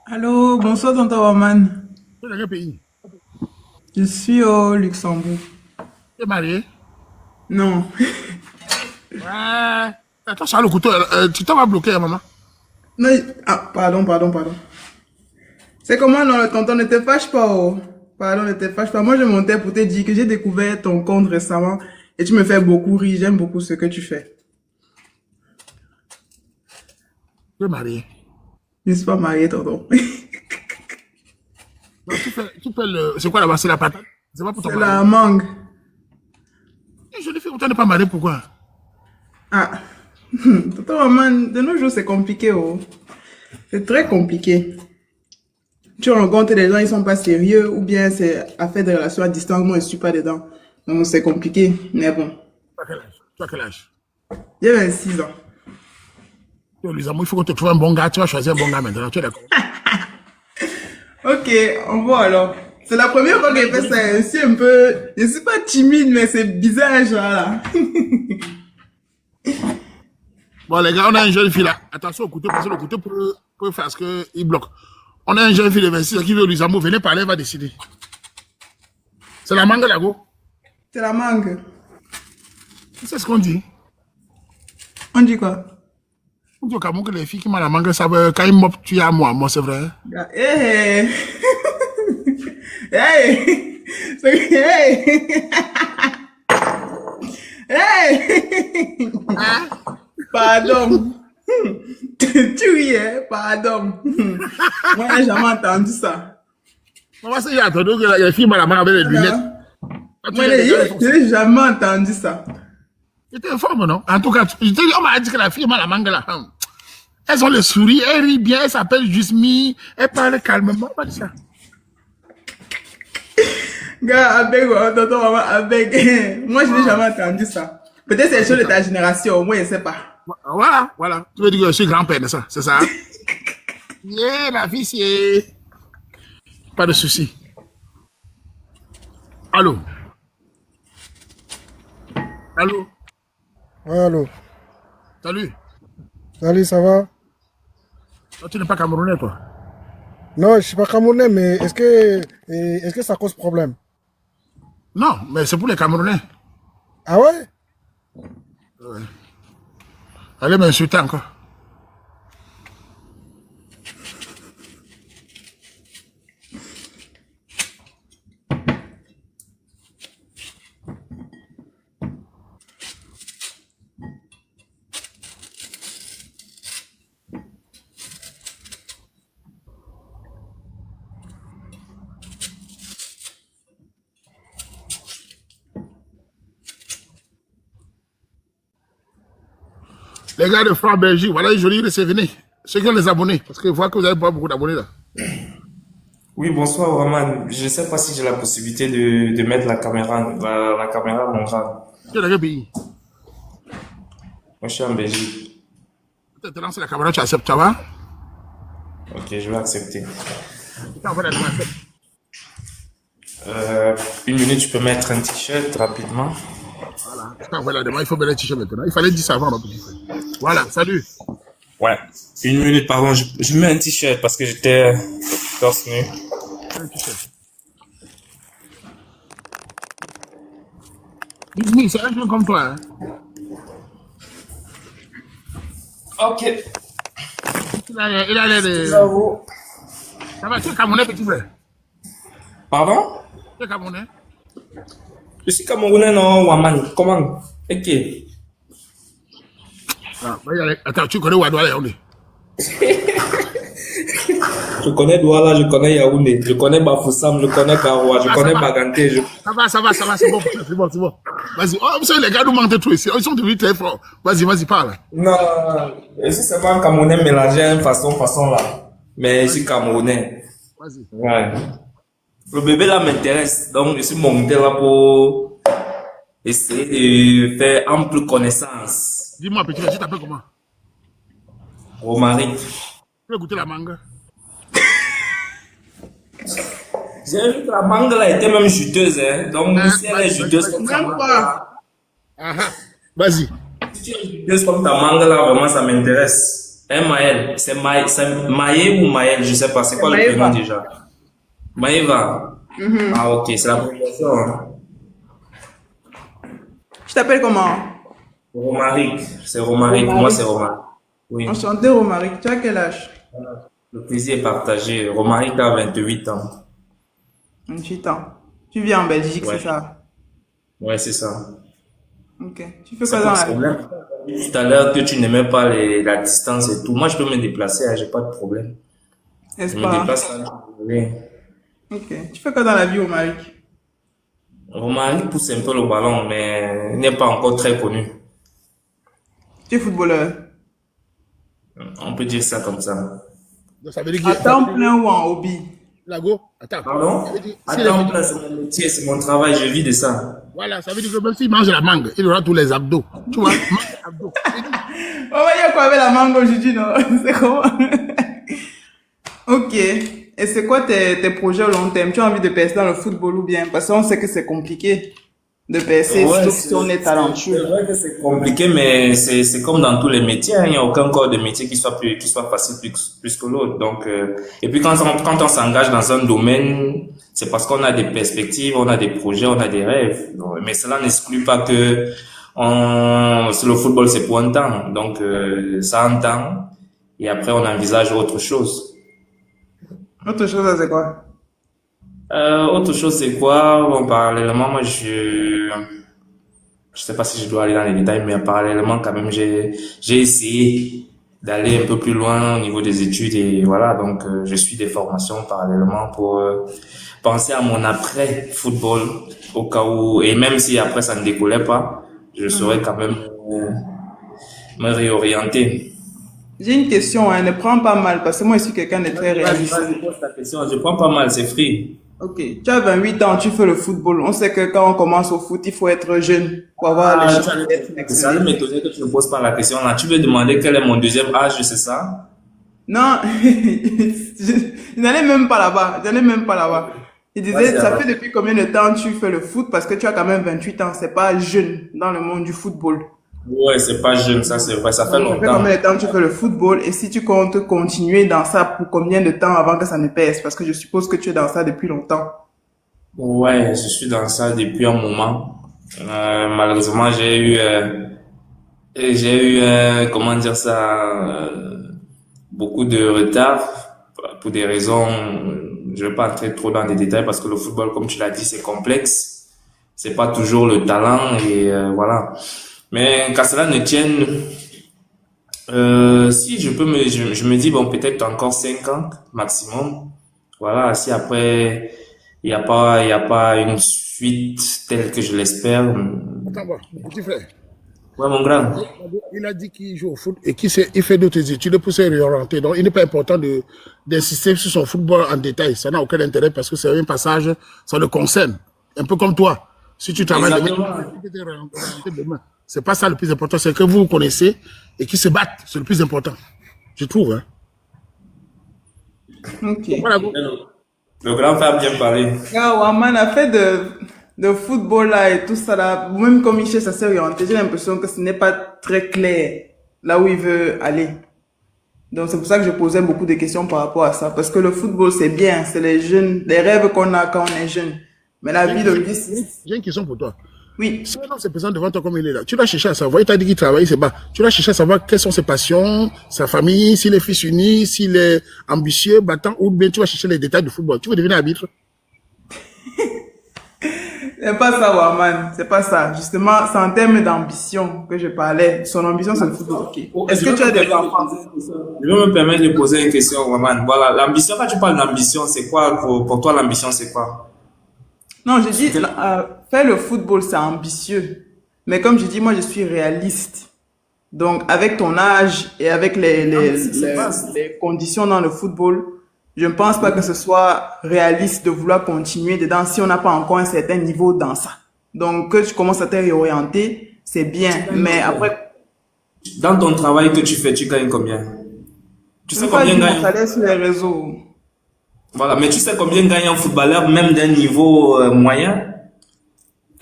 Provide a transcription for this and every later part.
Allô, bonsoir tonton Roman. Tu es dans quel pays? Je suis au Luxembourg. Tu es marié? Non. Ouais. Attends, ça le couteau. Tu t'en vas bloquer, maman. Non, ah, pardon. C'est comment non, le tonton, ne te fâche pas, oh. Pardon, ne te fâche pas. Moi, je montais pour te dire que j'ai découvert ton compte récemment et tu me fais beaucoup rire. J'aime beaucoup ce que tu fais. Tu es marié. Je ne suis pas mariée, tonton. Donc, tu fais le. C'est quoi là-bas? C'est la patate? C'est pas pour ton C'est mari. la mangue. Et je lui fais, tu n'es pas marié, pourquoi? Ah. Tonton Roman, de nos jours, c'est compliqué, oh. C'est très compliqué. Tu rencontres des gens, ils sont pas sérieux, ou bien c'est à faire des relations à distance, moi je suis pas dedans. Donc c'est compliqué, mais bon. Tu as quel âge? Tu as quel âge? J'ai 26 ans. Tu es les amours, il faut que tu trouves un bon gars. Tu vas choisir un bon gars maintenant. Tu es d'accord? Ok, on voit alors. C'est la première fois que je fais ça. Je suis un peu, je suis pas timide, mais c'est bizarre, genre là. Bon, les gars, on a une jeune fille là. Attention au couteau, parce que le couteau peut faire ce qu'il bloque. On a une jeune fille de 26 ans qui veut les amours. Venez parler, elle va décider. C'est la mangue là, go. C'est la mangue. C'est ce qu'on dit. On dit quoi? On dit au Cameroun que les filles qui mangent la mangue savent quand ils mopent, tu es à moi. Moi, c'est vrai. Hey, hey, hey, hey. Pardon. Tu riais, pardon. Moi, j'ai jamais entendu ça. Moi, c'est attendu que les filles mangent la mangue avec les lunettes. Voilà. Quand tu Moi, les regardes, elles font ça. j'ai jamais entendu ça. J'étais informé, non? En tout cas, on m'a dit que la fille mange la mangue là. Elles ont le sourire, elles rient bien, elles s'appellent Jusmi, elles parlent calmement. Pas de ça. Gars, avec, tonton, maman, avec. Moi, je n'ai jamais entendu ça. Peut-être c'est les choses de ta génération, moi, je ne sais pas. Voilà. Tu veux dire que je suis grand-père de ça, c'est ça? Yeah, la fille, c'est. Pas de souci. Allô? Allô? Allô, Salut. salut, ça va? Toi, tu n'es pas Camerounais, toi? Non, je suis pas camerounais, mais est-ce que ça cause problème? Non, mais c'est pour les Camerounais. Ah ouais? Allez m'insulter encore. Les gars de France Belgique, voilà une jolie c'est venez. Ceux qui ont les abonnés, parce que je vois que vous n'avez pas beaucoup d'abonnés là. Oui, bonsoir, Roman. Je ne sais pas si j'ai la possibilité de mettre la caméra montrale. Tu es dans quel pays? Moi, je suis en Belgique. Tu te lances la caméra, tu acceptes, ça va? Ok, je vais accepter. Tu envoies la demande. Euh, une minute, je peux mettre un t-shirt rapidement. Voilà. Tu envoies la demande, il faut mettre le t-shirt maintenant. Il fallait dire ça avant, ma petite frère. Voilà, salut. Ouais. Une minute, pardon, je mets un t-shirt parce que j'étais torse nu. Un t-shirt. Dis-moi, c'est un jeune comme toi, hein? Ok. Il a l'air de. Bravo. Ça va, tu es Camerounais, petit frère? Pardon? Tu es Camerounais? Je suis Camerounais, non, Waman. Comment? Ok. Ah, attends, tu connais Ouadouala Yaoundé? Je connais Douala, je connais Yaoundé, je connais Bafoussam, je connais Garoua, je connais Baganté. Ça va, c'est bon, c'est bon. Vas-y. Oh, vous savez, les gars nous mentent tout ici. Ils sont devenus très forts. Vas-y, parle. Non, je suis seulement Camerounais mélangé à une façon là. Mais je suis Camerounais. Vas-y. Ouais. Le bébé là m'intéresse, donc je suis monté là pour essayer de faire ample connaissance. Dis-moi, petit frère, tu t'appelles comment? Romaric. Tu veux goûter la mangue? J'ai vu que la mangue là était même juteuse, hein. Donc si elle est juteuse comme ta Même mangue pas. là, Ah, ah. Vas-y. si tu es juteuse comme ta mangue là, vraiment ça m'intéresse. Maël, c'est Maë ou Maël, je sais pas, c'est C'est quoi le prénom Maëva. déjà? Maëva. Ah, ok, c'est la prononciation, hein. Je t'appelle comment? Romaric, c'est Romaric, pour moi Romaric. c'est Romaric. Oui, Enchanté, Romaric. Tu as quel âge? le plaisir est partagé. Romaric a 28 ans. 28 ans. Tu vis en Belgique, c'est Ouais, ça? ouais, c'est ça. Ok. Tu fais C'est quoi quoi dans ce la vie? problème? Tu as dit tout à l'heure que tu n'aimais pas la distance et tout. Moi, je peux me déplacer, hein, j'ai pas de problème. N'est-ce Je me pas? déplace quand je veux. Ok. Tu fais quoi dans la vie, Romaric? Romaric pousse un peu le ballon, mais il n'est pas encore très connu. Tu es footballeur. On peut dire ça comme ça. Donc, ça veut dire À que, temps plein ou en hobby? Lago, attends. Pardon? Ça veut dire, À s'il est temps venu- plein, c'est mon métier, c'est mon travail, je vis de ça. voilà, ça veut dire que même s'il mange la mangue, il aura tous les abdos. Tu vois, mange les abdos. On va dire quoi avec la mangue aujourd'hui, non? C'est comment? Ok. Et c'est quoi tes projets au long terme? Tu as envie de percer dans le football ou bien? Parce qu'on sait que c'est compliqué de percer, Ouais, surtout si on est c'est talentueux. vrai que c'est compliqué, mais c'est comme dans tous les métiers, hein. Il n'y a aucun corps de métier qui soit facile plus que l'autre. Donc, et puis quand on s'engage dans un domaine, c'est parce qu'on a des perspectives, on a des projets, on a des rêves. Donc, mais cela n'exclut pas que sur le football, c'est pour un temps. Donc, ça un temps. Et après, on envisage autre chose. Autre chose, c'est quoi? Autre chose, c'est quoi? Bon, parallèlement, moi, je sais pas si je dois aller dans les détails, mais parallèlement, quand même, j'ai essayé d'aller un peu plus loin au niveau des études et voilà. Donc, je suis des formations parallèlement pour penser à mon après football au cas où, et même si après ça ne décollait pas, je saurais quand même me réorienter. J'ai une question, hein, ne prends pas mal, parce que moi, je suis quelqu'un de très Vas-y, réaliste. vas-y, pose ta question. Je prends pas mal, c'est free. Ok, tu as 28 ans, tu fais le football. On sait que quand on commence au foot, il faut être jeune pour avoir les Ah, chances d'être ça excellent. allait m'étonner que tu ne poses pas la question là. Tu veux demander quel est mon deuxième âge, c'est ça? Non, je n'allais même pas là-bas. Je n'allais même pas là-bas. Je disais, Vas-y, ça alors. fait depuis combien de temps tu fais le foot? Parce que tu as quand même 28 ans. C'est pas jeune dans le monde du football. Ouais, c'est pas jeune, ça c'est vrai, ça fait Donc, ça fait longtemps. combien de temps tu fais le football? Et si tu comptes continuer dans ça pour combien de temps avant que ça ne pèse? Parce que je suppose que tu es dans ça depuis longtemps. Ouais, je suis dans ça depuis un moment. Malheureusement, comment dire ça, beaucoup de retard pour des raisons. Je vais pas entrer trop dans les détails parce que le football, comme tu l'as dit, c'est complexe. C'est pas toujours le talent et voilà. Mais qu'à cela ne tienne, si je me dis bon peut-être encore 5 ans maximum. Voilà, si après il y a pas une suite telle que je l'espère. Attends, bon, petit frère. Ouais, mon grand. Il a dit qu'il joue au foot et il fait d'autres études pour se réorienter. Donc, il n'est pas important d'insister sur son football en détail. Ça n'a aucun intérêt parce que c'est un passage, ça le concerne. Un peu comme toi. Si tu travailles demain, Exactement. tu peux te réorienter demain. C'est pas ça le plus important, c'est que vous vous connaissez et qu'ils se battent. C'est le plus important. Je trouve, hein. Ok. Voilà. Le grand frère a bien parlé. Ah, Waman a fait de football là et tout ça là. Même comme il cherche à s'orienter, j'ai l'impression que ce n'est pas très clair là où il veut aller. Donc c'est pour ça que je posais beaucoup de questions par rapport à ça. Parce que le football c'est bien, c'est les jeunes, les rêves qu'on a quand on est jeune. Mais la vie de vie, J'ai une question pour toi. oui. Si un homme se présente devant toi comme il est là, tu dois chercher à savoir, il t'a dit qu'il travaille, il se bat. Tu dois chercher à savoir quelles sont ses passions, sa famille, s'il est fils unique, s'il est ambitieux, battant, ou bien tu vas chercher les détails du football. Tu veux devenir arbitre? C'est pas ça, Waman. C'est pas ça. Justement, c'est en termes d'ambition que je parlais. Son ambition, c'est le football. Ok. Est-ce que tu as des enfants? Je vais me permettre de poser une question, Maman. Voilà, l'ambition, quand tu parles d'ambition, c'est quoi pour toi l'ambition, c'est quoi? Non, je dis, faire le football, c'est ambitieux. Mais comme je dis, moi, je suis réaliste. Donc, avec ton âge et avec les conditions dans le football, je ne pense pas que ce soit réaliste de vouloir continuer dedans si on n'a pas encore un certain niveau dans ça. Donc, que tu commences à te réorienter, c'est bien. Mais après, Dans ton travail que tu fais, tu gagnes combien? Tu je sais ne peux pas combien dire mon gagne? salaire sur les réseaux. Voilà, mais tu sais combien gagne un footballeur, même d'un niveau moyen?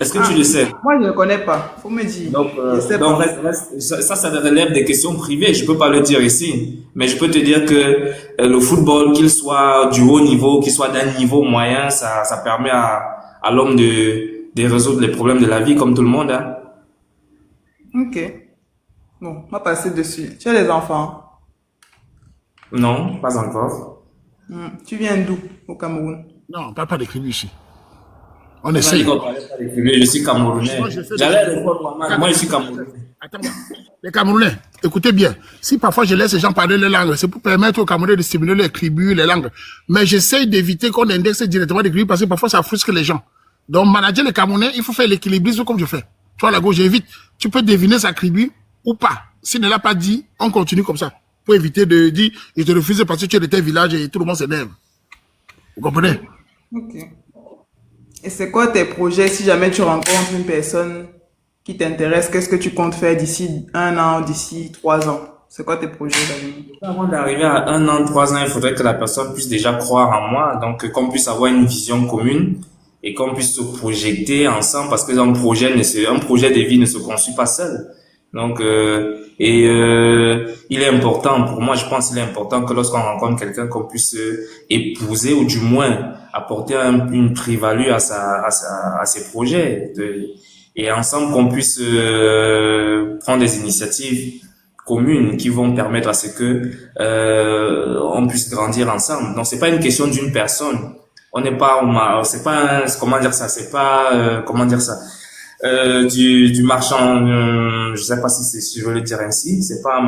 Est-ce que tu Ah, le sais? moi, je ne connais pas. Faut me dire. Donc, Je sais donc pas. ça relève des questions privées. Je peux pas le dire ici, mais je peux te dire que le football, qu'il soit du haut niveau, qu'il soit d'un niveau moyen, ça permet à l'homme de résoudre les problèmes de la vie comme tout le monde, hein. Ok. Bon, on va passer dessus. Tu as des enfants. Non, pas encore. Tu viens d'où au Cameroun? Non, on ne parle pas d'écrire ici. On On a dit essaye. qu'on parlait pas des privés. Je suis Camerounais. Moi, je fais des J'allais choses. répondre, Mohamed. Moi, je suis Camerounais. Attends, les Camerounais, écoutez bien. Si parfois je laisse les gens parler les langues, c'est pour permettre aux Camerounais de stimuler les tribus, les langues. Mais j'essaye d'éviter qu'on indexe directement les tribus parce que parfois ça frustre les gens. Donc, manager les Camerounais, il faut faire l'équilibrisme comme je fais. Tu vois, la gauche, j'évite. Tu peux deviner sa tribu ou pas. S'il ne l'a pas dit, on continue comme ça. Pour éviter de dire, je te refuse parce que tu es de tel village et tout le monde s'énerve. Vous comprenez? Ok. Et c'est quoi tes projets si jamais tu rencontres une personne qui t'intéresse? Qu'est-ce que tu comptes faire d'ici 1 an, d'ici 3 ans? C'est quoi tes projets d'avenir? Avant d'arriver à 1 an, 3 ans, il faudrait que la personne puisse déjà croire en moi, donc qu'on puisse avoir une vision commune et qu'on puisse se projeter ensemble parce que un projet de vie ne se construit pas seul. Donc, il est important pour moi, je pense qu'il est important que lorsqu'on rencontre quelqu'un, qu'on puisse épouser ou du moins apporter une plus-value à ses projets et ensemble qu'on puisse prendre des initiatives communes qui vont permettre à ce que on puisse grandir ensemble. Donc c'est pas une question d'une personne. On n'est pas c'est pas comment dire ça, c'est pas comment dire ça. Du marchand, je sais pas si je veux le dire ainsi, c'est pas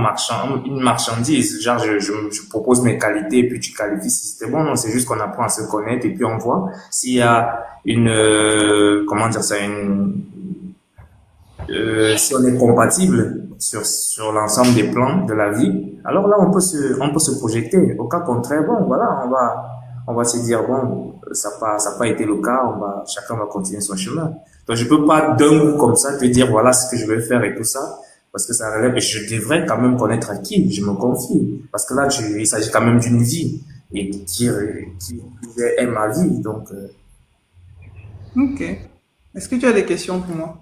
une marchandise. Genre, je propose mes qualités et puis tu qualifies si c'était bon. Non, c'est juste qu'on apprend à se connaître et puis on voit s'il y a comment dire ça, si on est compatible sur l'ensemble des plans de la vie, alors là on peut se projeter. Au cas contraire, bon voilà, on va se dire bon, ça a pas été le cas, chacun va continuer son chemin. Donc je peux pas d'un coup comme ça te dire voilà ce que je vais faire et tout ça, parce que ça relève. Et je devrais quand même connaître à qui je me confie, parce que là il s'agit quand même d'une vie et qui est ma vie. Donc Ok. Est-ce que tu as des questions pour moi?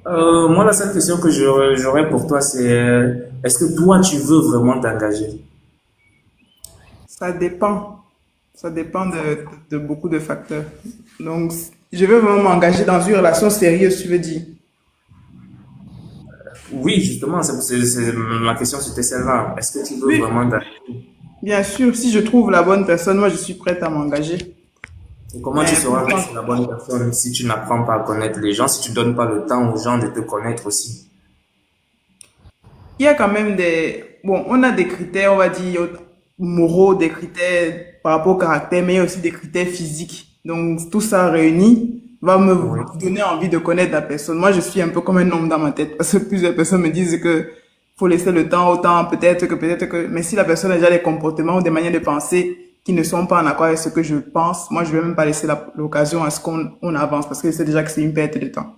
moi la seule question que j'aurais pour toi c'est est-ce que toi tu veux vraiment t'engager? Ça dépend. Ça dépend de beaucoup de facteurs. Donc, je veux vraiment m'engager dans une relation sérieuse, tu veux dire. Oui, justement, ma question c'était celle-là. Est-ce que tu veux Oui, vraiment t'engager? bien sûr, si je trouve la bonne personne, moi je suis prête à m'engager. Et comment tu Mais sauras que pourquoi? c'est la bonne personne si tu n'apprends pas à connaître les gens, si tu donnes pas le temps aux gens de te connaître aussi? Il y a quand même des... Bon, on a des critères, on va dire, moraux, des critères par rapport au caractère, mais il y a aussi des critères physiques. Donc, tout ça réuni va me Oui. donner envie de connaître la personne. Moi, je suis un peu comme un homme dans ma tête, parce que plusieurs personnes me disent que faut laisser le temps au temps, peut-être que... Mais si la personne a déjà des comportements ou des manières de penser qui ne sont pas en accord avec ce que je pense, moi, je vais même pas laisser l'occasion à ce qu'on avance, parce que je sais déjà que c'est une perte de temps.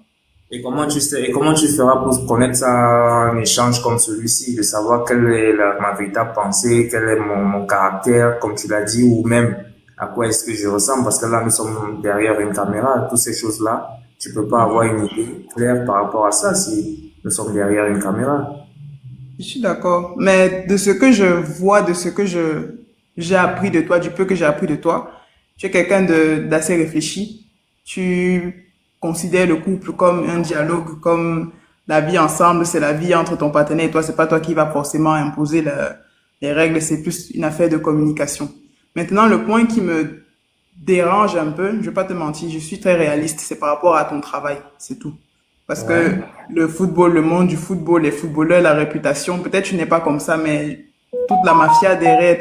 Et comment tu feras pour connaître ça un échange comme celui-ci, de savoir quelle est ma véritable pensée, quel est mon caractère, comme tu l'as dit, ou même à quoi est-ce que je ressemble, parce que là, nous sommes derrière une caméra, toutes ces choses-là, tu peux pas avoir une idée claire par rapport à ça si nous sommes derrière une caméra. Je suis d'accord. Mais de ce que je vois, de ce que j'ai appris de toi, du peu que j'ai appris de toi, tu es quelqu'un d'assez réfléchi. Tu considères le couple comme un dialogue, comme la vie ensemble, c'est la vie entre ton partenaire et toi. C'est pas toi qui va forcément imposer les règles, c'est plus une affaire de communication. Maintenant, le point qui me dérange un peu, je vais pas te mentir, je suis très réaliste, c'est par rapport à ton travail, c'est tout. Parce que Ouais. le football, le monde du football, les footballeurs, la réputation, peut-être tu n'es pas comme ça, mais toute la mafia derrière,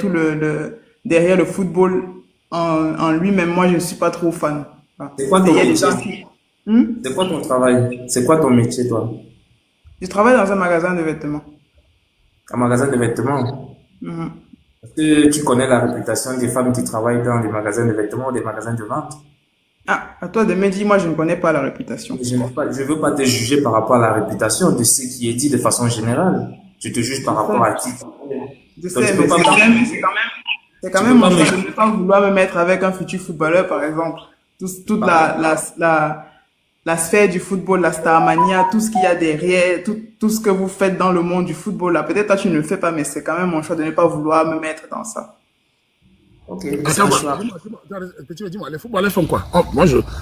derrière le football en lui-même, moi je ne suis pas trop fan. Voilà. C'est quoi Et ton il y a des métier? gens qui... Hmm? C'est quoi ton travail? C'est quoi ton métier, toi? Je travaille dans un magasin de vêtements. Un magasin de vêtements? Mhm. Est-ce que tu connais la réputation des femmes qui travaillent dans des magasins de vêtements ou des magasins de vente? Ah, à toi de me dire, moi je ne connais pas la réputation. Je veux pas te juger par rapport à la réputation de ce qui est dit de façon générale. Je te juge par Je rapport à sais, qui. je Donc sais, mais c'est quand même tu mon peux pas choix me, de ne pas vouloir me mettre avec un futur footballeur, par exemple. Toute la sphère du football, la starmania, tout ce qu'il y a derrière, tout ce que vous faites dans le monde du football, là. Peut-être toi, tu ne le fais pas, mais c'est quand même mon choix de ne pas vouloir me mettre dans ça. Ok, c'est Attends, un choix. dis-moi, dis-moi, les footballeurs font quoi? Oh,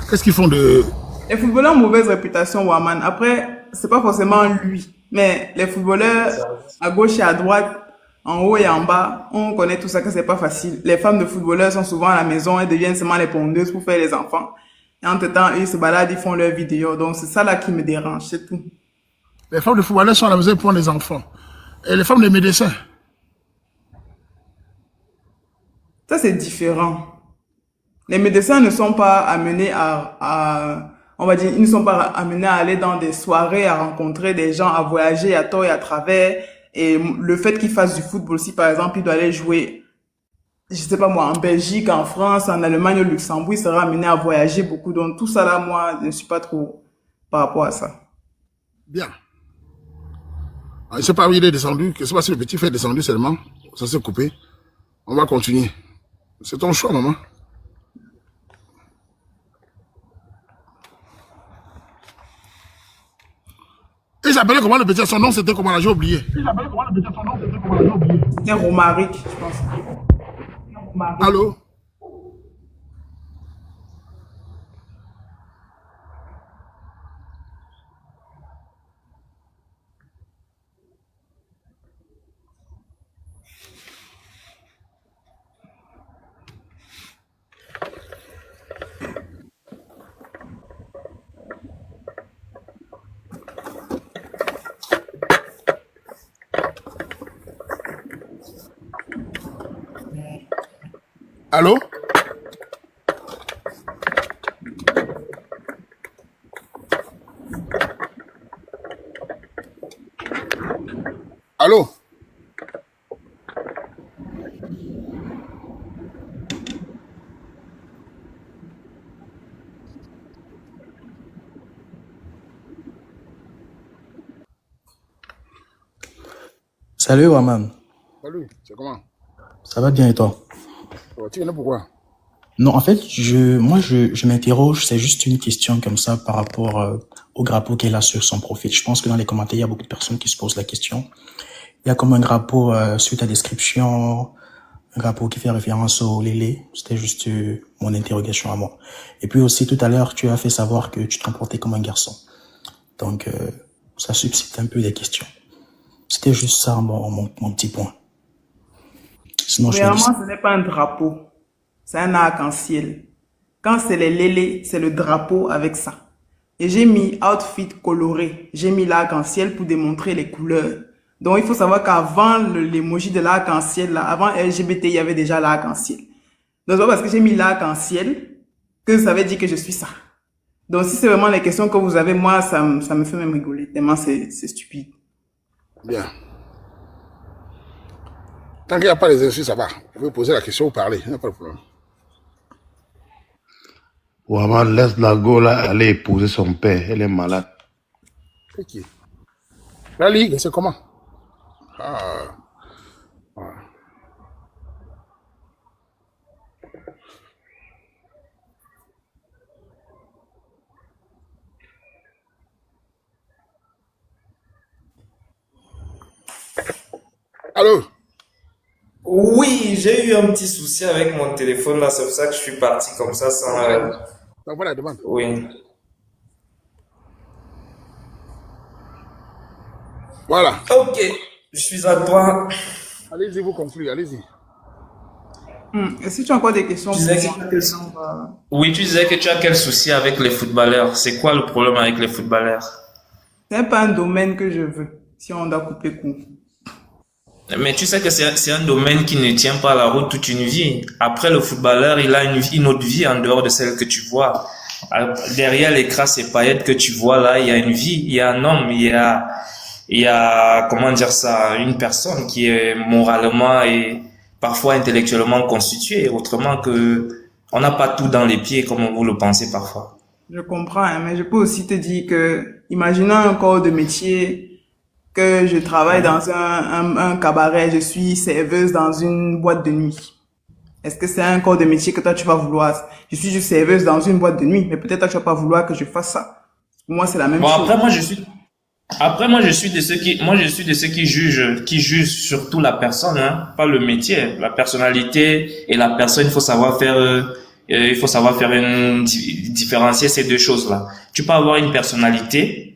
qu'est-ce qu'ils font de... Les footballeurs ont mauvaise réputation, Waman. Après, c'est pas forcément lui, mais les footballeurs à gauche et à droite, en haut et en bas, on connaît tout ça que c'est pas facile. Les femmes de footballeurs sont souvent à la maison, elles deviennent seulement les pondeuses pour faire les enfants. Et entre-temps, eux, ils se baladent, ils font leurs vidéos. Donc, c'est ça là qui me dérange, c'est tout. Les femmes de footballeurs sont à la maison pour les enfants. Et les femmes de médecins. Ça, c'est différent. Les médecins ne sont pas amenés on va dire, ils ne sont pas amenés à aller dans des soirées, à rencontrer des gens, à voyager à tort et à travers. Et le fait qu'ils fassent du football, si par exemple, il doit aller jouer, je sais pas moi, en Belgique, en France, en Allemagne, au Luxembourg, il sera amené à voyager beaucoup. Donc, tout ça là, moi, je ne suis pas trop par rapport à ça. Bien. Je ne sais pas où il est descendu. Je ne sais pas si le petit fait est descendu seulement. Ça s'est coupé. On va continuer. C'est ton choix, maman. Il s'appelait comment le petit? Son nom, c'était comment? J'ai oublié. C'était Romaric, je pense. Romaric. Allô? Allô? Allô? Salut Waman, Salut, c'est comment? ça va bien et toi? Tu viens là pourquoi? Non, en fait, je m'interroge, c'est juste une question comme ça par rapport au drapeau qu'elle a sur son profil. Je pense que dans les commentaires, il y a beaucoup de personnes qui se posent la question. Il y a comme un drapeau sur ta description, un drapeau qui fait référence au lélé. C'était juste mon interrogation à moi. Et puis aussi, tout à l'heure, tu as fait savoir que tu te comportais comme un garçon. Donc, ça suscite un peu des questions. C'était juste ça mon petit point. Sinon, je vais Premièrement, ce n'est pas un drapeau, c'est un arc-en-ciel. Quand c'est les lélés, c'est le drapeau avec ça. Et j'ai mis outfit coloré. J'ai mis l'arc-en-ciel pour démontrer les couleurs. Donc, il faut savoir qu'avant l'emoji de l'arc-en-ciel, là, avant LGBT, il y avait déjà l'arc-en-ciel. Donc, c'est pas parce que j'ai mis l'arc-en-ciel que ça veut dire que je suis ça. Donc, si c'est vraiment les questions que vous avez, moi, ça me fait même rigoler. Tellement c'est stupide. Bien. Tant qu'il n'y a pas les insultes, ça va. Vous pouvez poser la question ou parler. Il n'y a pas de problème. Waman, laisse la go là aller épouser son père. Elle est malade. Ok. La Ligue, c'est comment? Ah. Ah. Allô? Oui, j'ai eu un petit souci avec mon téléphone là, c'est pour ça que je suis parti comme ça sans. T'envoies la demande. Oui. Voilà. Ok, je suis à toi. Allez-y, vous concluez. Allez-y. Et si tu as encore des questions Tu pour disais moi, que- on va- Oui, tu disais que tu as quel souci avec les footballeurs? C'est quoi le problème avec les footballeurs? c'est pas un domaine que je veux, si on doit couper court. Mais tu sais que c'est un domaine qui ne tient pas la route toute une vie. Après, le footballeur, il a une autre vie en dehors de celle que tu vois. Derrière les crasses et paillettes que tu vois là, il y a une vie, il y a un homme, il y a, comment dire ça, une personne qui est moralement et parfois intellectuellement constituée. Autrement que, on n'a pas tout dans les pieds comme vous le pensez parfois. Je comprends, hein, mais je peux aussi te dire que, imaginons un corps de métier, que je travaille dans un cabaret, je suis serveuse dans une boîte de nuit. Est-ce que c'est un corps de métier que toi tu vas vouloir? Je suis juste serveuse dans une boîte de nuit, mais peut-être toi tu vas pas vouloir que je fasse ça. Pour moi, c'est la même Bon, chose. moi, je suis de ceux qui jugent surtout la personne, hein, pas le métier, la personnalité et la personne. Il faut savoir faire différencier ces deux choses-là. Tu peux avoir une personnalité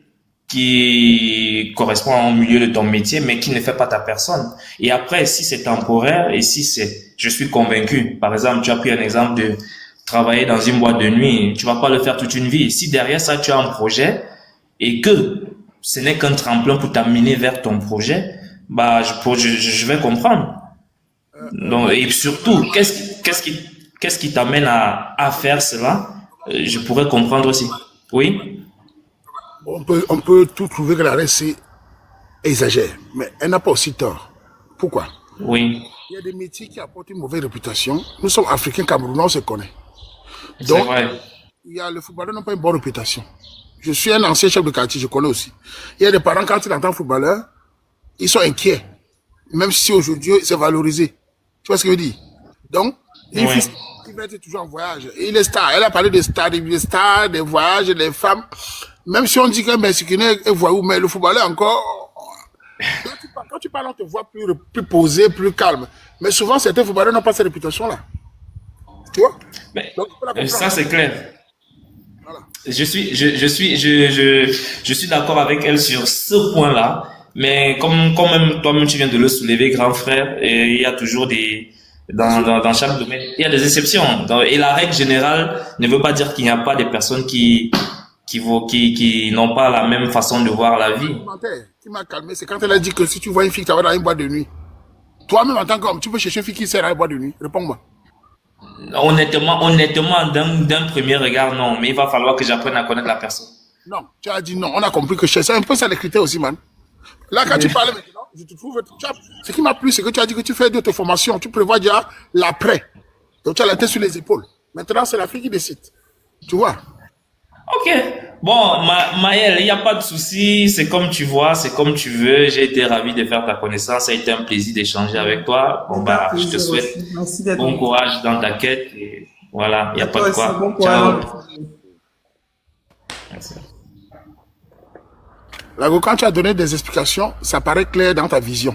qui correspond au milieu de ton métier, mais qui ne fait pas ta personne. Et après, si c'est temporaire et je suis convaincu. Par exemple, tu as pris un exemple de travailler dans une boîte de nuit. Tu vas pas le faire toute une vie. Si derrière ça, tu as un projet et que ce n'est qu'un tremplin pour t'amener vers ton projet, bah, je vais comprendre. Donc, et surtout, qu'est-ce qui t'amène à faire cela? Je pourrais comprendre aussi. Oui? On peut tout trouver que la RSC exagère, mais elle n'a pas aussi tort. Pourquoi? Oui. Il y a des métiers qui apportent une mauvaise réputation. Nous sommes africains, Camerounais, on se connaît. C'est Donc, vrai. les footballeurs n'ont pas une bonne réputation. Je suis un ancien chef de quartier, je connais aussi. Il y a des parents, quand ils entendent footballeur, ils sont inquiets. Même si aujourd'hui, c'est valorisé. Tu vois ce que je veux dire? Donc, une Oui. fille qui va être toujours en voyage. Et il est star. Elle a parlé des stars, des voyages, des femmes. Même si on dit qu'un Mexicain est voyou, mais le footballeur encore. Quand tu parles, on te voit plus posé, plus calme. Mais souvent, certains footballeurs n'ont pas cette réputation-là. Tu vois? Mais, Donc, il faut la comprendre. ça, c'est clair. Voilà. Je suis d'accord avec elle sur ce point-là. Mais comme même toi-même tu viens de le soulever, grand frère, et il y a toujours dans chaque domaine, il y a des exceptions. Et la règle générale ne veut pas dire qu'il n'y a pas des personnes qui n'ont pas la même façon de voir la vie. Qui m'a calmé, c'est quand elle a dit que si tu vois une fille qui va dans une boîte de nuit, toi-même en tant qu'homme, tu peux chercher une fille qui sert à une boîte de nuit. Réponds-moi. Honnêtement, d'un premier regard, non. Mais il va falloir que j'apprenne à connaître la personne. Non, tu as dit non. On a compris que c'est un peu ça les critères aussi, man. Là, quand tu parles maintenant, je te trouve. Ce qui m'a plu, c'est que tu as dit que tu fais d'autres formations. Tu prévois déjà l'après. Donc, tu as la tête sur les épaules. Maintenant, c'est la fille qui décide. Tu vois? Ok. Bon, Maël, il n'y a pas de souci. C'est comme tu vois, c'est comme tu veux. J'ai été ravi de faire ta connaissance. Ça a été un plaisir d'échanger avec toi. Bon, bah, je te souhaite bon courage dans ta quête. Et voilà, il n'y a pas de quoi. Bon courage. Ciao. Merci. Là, quand tu as donné des explications, ça paraît clair dans ta vision.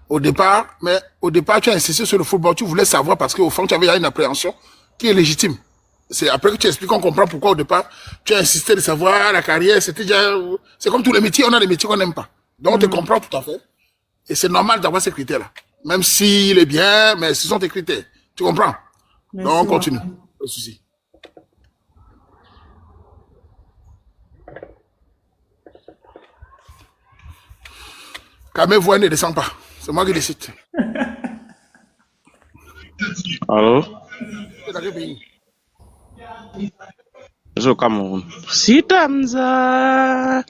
Au départ, tu as insisté sur le football. Tu voulais savoir parce qu'au fond, tu avais une appréhension qui est légitime. C'est après que tu expliques qu'on comprend pourquoi au départ, tu as insisté de savoir la carrière. C'est comme tous les métiers, on a des métiers qu'on n'aime pas. Donc, on te comprend tout à fait. Et c'est normal d'avoir ces critères-là. Même s'il est bien, mais ce sont tes critères. Tu comprends? Merci, donc, on continue. Pas de souci. Quand mes voix ne descend pas. C'est moi qui décide. Allô? C'est dans quel pays? Je suis au Cameroun. Sitamza,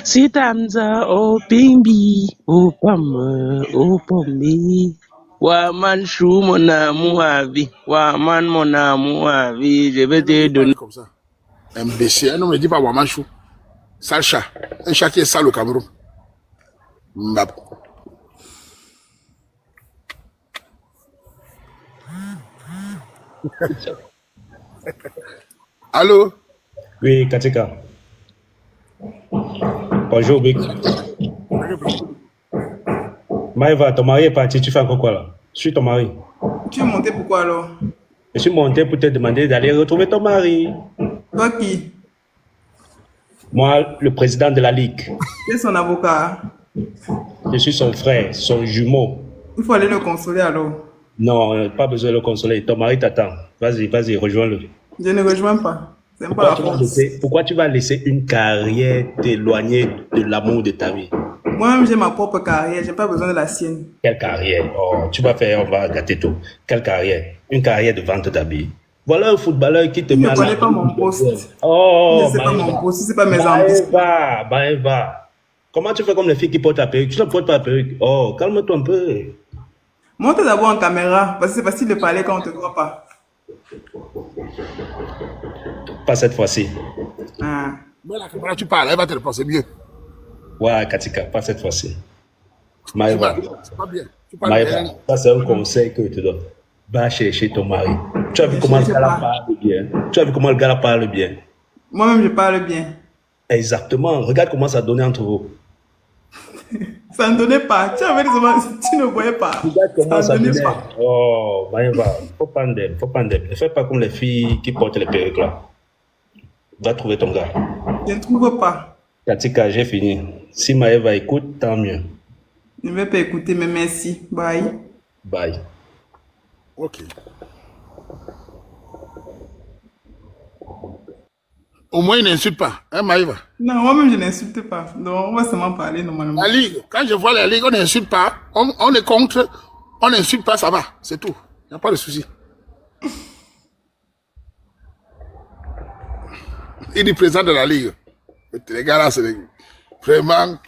Sitamza, oh Bimbi, oh Pam, oh Pombi. Waman chou mon amour à vie, Waman mon amour à vie, je vais te donner. Comme ça. Imbécile. Un homme ne dit pas Wamanchou. Sale chat. Un chat qui est sale au Cameroun. Mbap. Allô? Oui, Katika. Bonjour, Big. Maëva, ton mari est parti, tu fais encore quoi là? Je suis ton mari. Tu es monté pourquoi alors? Je suis monté pour te demander d'aller retrouver ton mari. Toi qui? Moi, le président de la Ligue. Tu es son avocat. Je suis son frère, son jumeau. Il faut aller le consoler alors. Non, pas besoin de le consoler. Ton mari t'attend. Vas-y, rejoins-le. Je ne rejoins pas. C'est pas la force. Pourquoi tu vas laisser une carrière t'éloigner de l'amour de ta vie? Moi-même, j'ai ma propre carrière. J'ai pas besoin de la sienne. Quelle carrière? Oh, on va gâter tout. Quelle carrière? Une carrière de vente d'habits. Voilà un footballeur qui te Tu met ne connais pas mon poste. Oh, C'est pas mon poste, c'est pas mes ambitions. Va. Comment tu fais comme les filles qui portent la perruque? Tu ne portes pas la perruque. Oh, calme-toi un peu. Monte d'abord en caméra, parce que c'est facile de parler quand on ne te voit pas. Pas cette fois-ci. Ah. Mais la caméra, tu parles, elle va te répondre, c'est mieux. Ouais, Katika, pas cette fois-ci. Maëva, C'est pas bien. Tu parles Maëva, bien. ça c'est un conseil que je te donne. Va chercher ton mari. Tu as vu Je comment le cherche gars là pas. parle bien? Tu as vu comment le gars là parle bien? Moi-même, je parle bien. Exactement. Regarde comment ça donnait entre vous. Ça ne donnait pas. Tu avais des tu ne voyais pas. Regarde Ça comment ne ça donnait donnait. pas. Oh, Maëva, faut prendre d'aide, faut prendre d'aide. Ne fais pas comme les filles qui portent les perruques là. Va trouver ton gars. Je ne trouve pas. Katika, j'ai fini. Si Maëva écoute, tant mieux. Je ne vais pas écouter, mais merci. Bye. Bye. Ok. Au moins, il n'insulte pas. Hein, Maïva? Non, moi-même, je n'insulte pas. Donc, on va seulement parler normalement. La Ligue, quand je vois la Ligue, on n'insulte pas. On est contre. On n'insulte pas, ça va. C'est tout. Il n'y a pas de souci. Il dit président de la Ligue. Les gars là, c'est vraiment.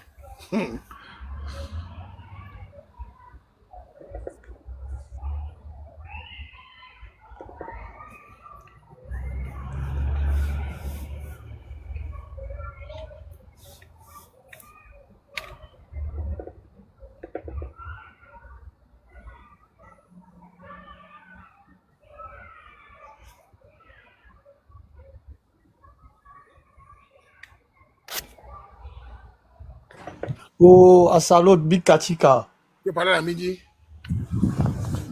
Oh, Asalot, Big Katika. Tu parles à midi.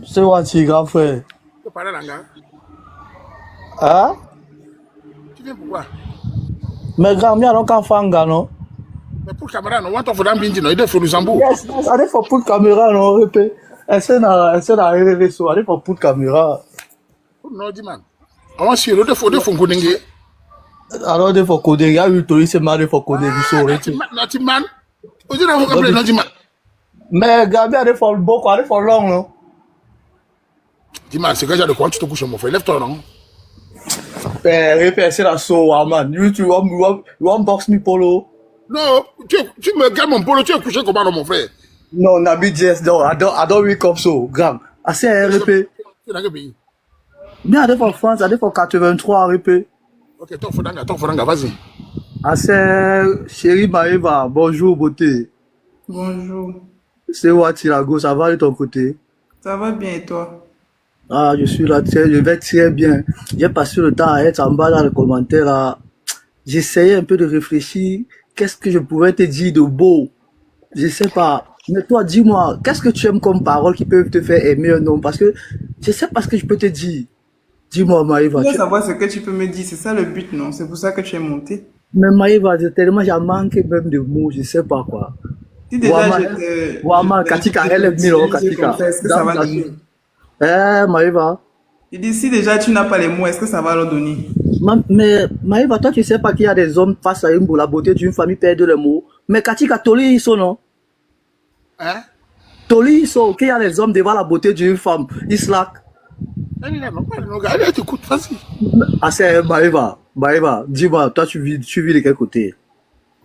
C'est Wanti, grand frère. Tu parles à l'anga. Hein? Tu viens pourquoi? Mais grand, mia don't come fanga, no? Mais pour caméra, non, on t'en fout un bindi, non, il est pour Luxembourg. Yes, yes, allez for put caméra, no, répé. Essaye na relever so, allez for put caméra. Non, dis man. On va suivre, il faut Nkunenge. Alors, de for coding, ya eu tori se marre for coding, so, rete. Not man. Vous dites, vous appelez non, dis man. Mais Gabi, allez for beaucoup, allez for long, no? Dis man, c'est que j'ai de quoi tu te couches, mon frère. Lève-toi, non? Eh, répé, c'est la so, man. You want box me polo? Non, tu me gardes mon polo, tu es couché comment, non, mon frère? No, Nabi Jess, no, I don't wake up so, grand. I say, répé. Tu es dans quel pays? Mais allez for France, allez for 83, répé. Ok, ton Fodanga, vas-y. I say, chérie Maëva, bonjour, beauté. Bonjour. C'est Watilago, ça va de ton côté? Ça va bien et toi? Ah, je suis là, je vais très bien. J'ai passé le temps à être en bas dans les commentaires là. J'essayais un peu de réfléchir. Qu'est-ce que je pouvais te dire de beau? Je sais pas. Mais toi, dis-moi, qu'est-ce que tu aimes comme parole qui peuvent te faire aimer un homme? Parce que je sais pas ce que je peux te dire. Dis-moi, Maïva. Je veux savoir ce que tu peux me dire. C'est ça le but, non? C'est pour ça que tu es monté. Mais Maïva, tellement j'ai manqué même de mots, je sais pas quoi. Si déjà Waman, je te... Waman, Katika, elle est venue, Katika. Est-ce que ça va donner? Maïva. Je dis, si déjà tu n'as pas les mots, est-ce que ça va leur donner? Mais Maïva, toi, tu sais pas qu'il y a des hommes face à la beauté d'une famille perdent les mots. Mais Katika, Toli, ils sont, non? Hein? Toli, ils sont, qu'il y a des hommes devant la beauté d'une femme. Ils slack. Non, gars, allez, t'écoutes, vas-y. Ah, c'est Maïva, dis-moi, toi, tu vis de quel côté?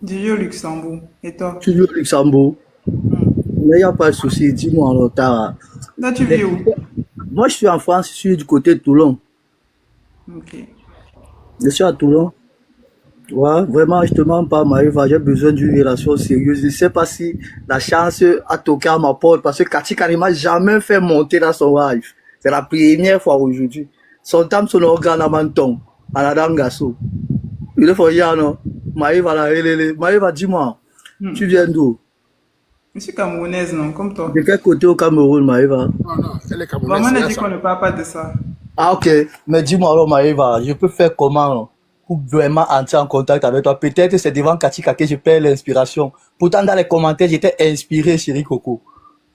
Du vieux Luxembourg. Et toi? Tu vis au Luxembourg. Mais il n'y a pas de souci, dis-moi alors, Là, tu vis où? Moi, je suis en France, je suis du côté de Toulon. Ok. Je suis à Toulon. Ouais, vraiment, je te mens pas, Maïva, j'ai besoin d'une relation sérieuse. Je ne sais pas si la chance a toqué à ma porte parce que Katika ne m'a jamais fait monter dans son live. C'est la première fois aujourd'hui. Son temps, son organe à menton, à la dangasso. Il faut y aller, non? Maïva, Maïva, dis-moi, tu viens d'où? Je suis camerounaise, non? Comme toi. De quel côté au Cameroun, Maïva? Non, elle est camerounaise. Maman a dit qu'on ne parle pas de ça. Ah, ok. Mais dis-moi alors, Maïva, je peux faire comment, non, pour vraiment entrer en contact avec toi? Peut-être que c'est devant Katika que je perds l'inspiration. Pourtant, dans les commentaires, j'étais inspiré, chérie Coco.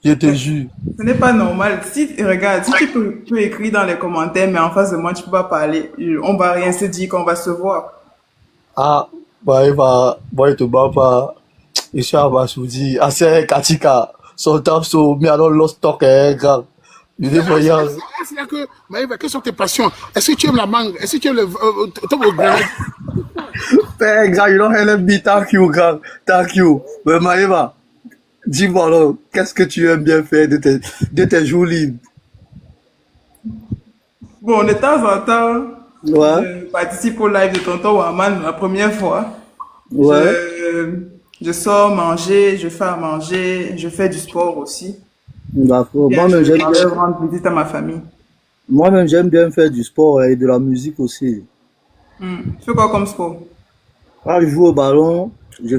Je te jure. Ce n'est pas normal. Si, regarde, si tu peux écrire dans les commentaires, mais en face de moi, tu peux pas parler. On va rien se dire qu'on va se voir. Ah, Maïva, moi, je te bats pas. Je suis à Massoudi. Ah, c'est Katika. Son temps, mais alors, lost talk, grave. Je dis, voyage. C'est-à-dire que, Maïva, quelles sont tes passions? Est-ce que tu aimes la mangue? Est-ce que tu aimes le top au grenade? Père, grave, you don't help me. Thank you, grave. Thank you. Mais Maïva, dis-moi alors, qu'est-ce que tu aimes bien faire de tes jours libres? Bon, de temps en temps, Ouais. je participe au live de Tonton Waman la première fois. Ouais. Je sors manger, je fais à manger, je fais du sport aussi. D'accord. Bien, je vais rendre visite à ma famille. Moi-même, j'aime bien faire du sport et de la musique aussi. Tu fais quoi comme sport? Quand je joue au ballon, je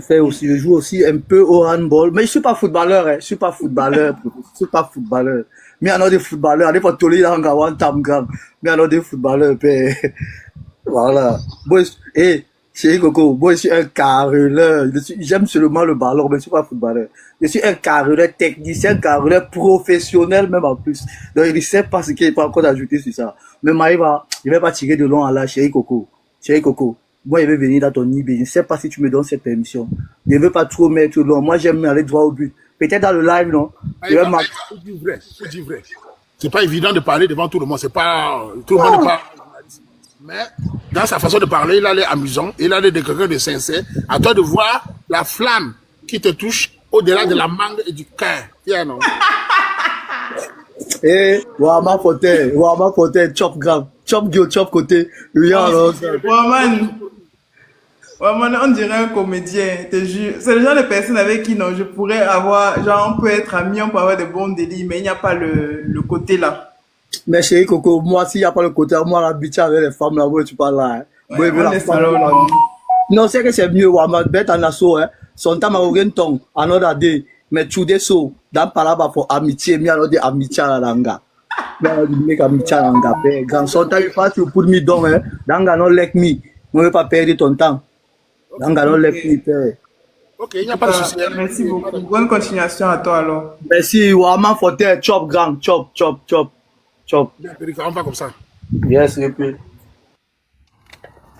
joue aussi un peu au handball. Mais je suis pas footballeur, hein. Je suis pas footballeur. Je suis pas footballeur. Mais il y a des footballeurs. Des fois, tous les gens ont un tam-gam. Mais il y a des footballeurs. Voilà. Moi, chérie Coco, moi, je suis un carreleur. J'aime seulement le ballon, mais je suis pas footballeur. Je suis un carreleur technicien, carreleur professionnel, même en plus. Donc, il ne sait pas ce qu'il peut encore ajouter sur ça. Mais il va pas tirer de long à la chérie Coco. Chérie Coco, moi, je vais venir dans ton IB. Je ne sais pas si tu me donnes cette permission. Je ne veux pas trop mettre long. Moi, j'aime aller droit au but. Peut-être dans le live, non? Faut dire vrai. Faut dire vrai. C'est pas évident de parler devant tout le monde. C'est pas, tout le monde n'est pas. Mais dans sa façon de parler, il a l'air amusant, il a l'air de quelqu'un de sincère. À toi de voir la flamme qui te touche au-delà de la mangue et du cœur. Yeah, non? Wama Fortin, chop grave, chop côté. Waman, on dirait un comédien, te jure. C'est le genre de personne avec qui non, je pourrais avoir, genre, on peut être amis, on peut avoir de bons délits, mais il n'y a pas le côté là. Mais chérie Coco, moi, s'il n'y a pas le côté, moi, l'habitude avec les femmes là, où tu parles là. Ouais, on est salaud là. Non, c'est que c'est mieux, Wama, bête en assaut, hein. Son temps à aucun temps, another day. Mais tu des so, dans palabra pour amitié, mais alors des amitié à la langa. Mais make amitié à la langa, grand son temps, il faut pour me don, hein. Langa non like me. Moi, je ne pas perdre ton temps. Langa non like me, père. Ok, il n'y a pas de souci. Merci beaucoup. Bonne continuation à toi alors. Merci, Wama Fortin, chop grand, chop. On va comme ça. Yes, et puis.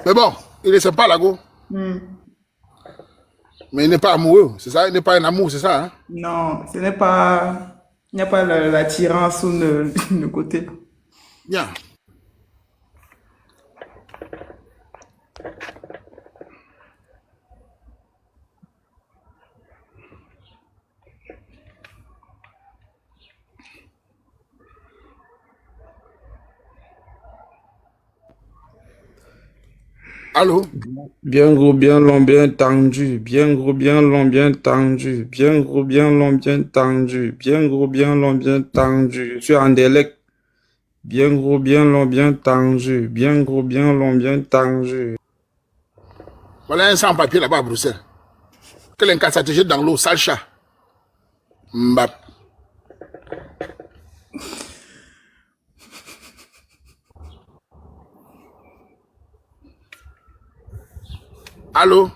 Mais bon, il est sympa, Lago. Mais il n'est pas amoureux, c'est ça? Il n'est pas un amour, c'est ça? Hein? Non, ce n'est pas. Il n'y a pas l'attirance ou le côté. Bien. Allô? Bien gros, bien long, bien tendu. Bien gros, bien long, bien tendu. Bien gros, bien long, bien tendu. Bien gros, bien long, bien tendu. Je suis en dialecte. Bien gros, bien long, bien tendu. Bien gros, bien long, bien tendu. Voilà un sans-papier là-bas à Bruxelles. Quel cas ça te jette dans l'eau, sale chat. Mbap. Allô?